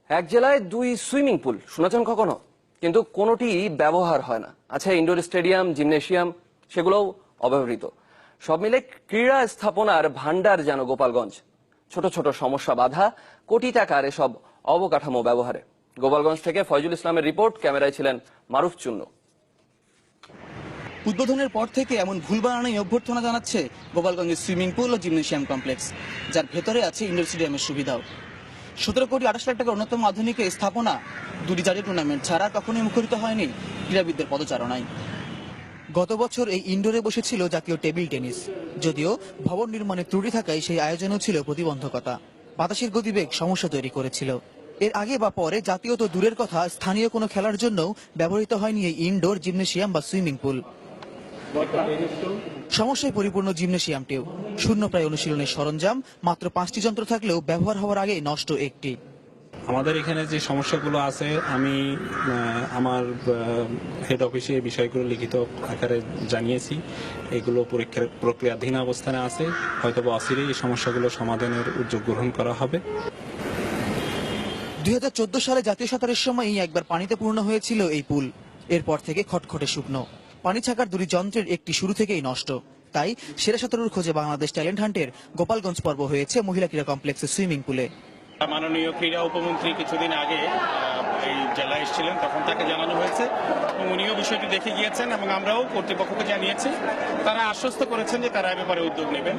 এক জেলায় দুই সুইমিং পুল শুনেছেন কখনো? কিন্তু কোনোটি ব্যবহার হয় না। আছে ইনডোর স্টেডিয়াম, জিমনেশিয়াম, সেগুলোও অব্যবহৃত। সব মিলে ক্রীড়া স্থাপনার ভান্ডার যেন গোপালগঞ্জ। ছোট ছোট সমস্যা বাধা কোটি টাকার এসব অবকাঠামো ব্যবহারে। গোপালগঞ্জ থেকে ফয়জুল ইসলামের রিপোর্ট, ক্যামেরায় ছিলেন মারুফ চুন্নু। উদ্বোধনের পর থেকে এমন ভুল বানানোই অভ্যর্থনা জানাচ্ছে গোপালগঞ্জের সুইমিং পুল ও জিমনেশিয়াম কমপ্লেক্স, যার ভেতরে আছে ইনডোর স্টেডিয়ামের সুবিধাও। 17 কোটি 28 লাখ টাকার অন্যতম আধুনিক এই স্থাপনা দুটি জাতীয় টুর্নামেন্ট ছাড়া কখনোই মুখরিত হয়নি ক্রীড়াবিদদের পদচারণায়। গত বছর এই ইনডোরে বসেছিল জাতীয় টেবিল টেনিস, যদিও ভবন নির্মাণে ত্রুটি থাকায় সেই আয়োজনও ছিল প্রতিবন্ধকতা। বাতাসের গতিবেগ সমস্যা তৈরি করেছিল। এর আগে বা পরে জাতীয় তো দূরের কথা, স্থানীয় কোনো খেলার জন্যও ব্যবহৃত হয়নি এই ইনডোর জিমনেশিয়াম বা সুইমিং পুল। সমস্যায় পরিপূর্ণ জিমনেশিয়ামটিও শূন্য প্রায় অনুশীলনের সরঞ্জাম, মাত্র 5টি যন্ত্র থাকলেও ব্যবহার হওয়ার আগে নষ্ট একটি। আমাদের এখানে যে সমস্যাগুলো আছে, আমি আমার হেড অফিসে এই বিষয়গুলো লিখিত আকারে জানিয়েছি। এগুলো পরীক্ষার প্রক্রিয়াধীন অবস্থানে আছে। হয়তো অচিরেই এই সমস্যাগুলো সমাধানের উদ্যোগ গ্রহণ করা হবে। 2014 সালে জাতীয় সাঁতারের সময়ই একবার পানিতে পূর্ণ হয়েছিল এই পুল। এরপর থেকে খটখটে শুকনো। পানি ছাকার দুটি যন্ত্রের একটি শুরু থেকেই নষ্ট। তাই সেরা সাঁতারুর খোঁজে বাংলাদেশ ট্যালেন্ট হান্টের গোপালগঞ্জ পর্ব হয়েছে মহিলা ক্রীড়া কমপ্লেক্সের সুইমিং পুলে। মাননীয় ক্রীড়া উপমন্ত্রী কিছুদিন আগে এই জেলায় এসেছিলেন, তখন তাকে জানানো হয়েছে এবং উনিও বিষয়টি দেখে গিয়েছেন এবং আমরাও কর্তৃপক্ষকে জানিয়েছি। তারা আশ্বস্ত করেছেন যে তারা এ ব্যাপারে উদ্যোগ নেবেন।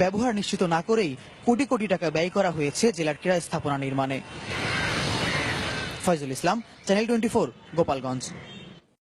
ব্যবহার নিশ্চিত না করেই কোটি কোটি টাকা ব্যয় করা হয়েছে জেলার ক্রীড়া স্থাপনা নির্মাণে। ফয়জুল ইসলাম, চ্যানেল 24, গোপালগঞ্জ।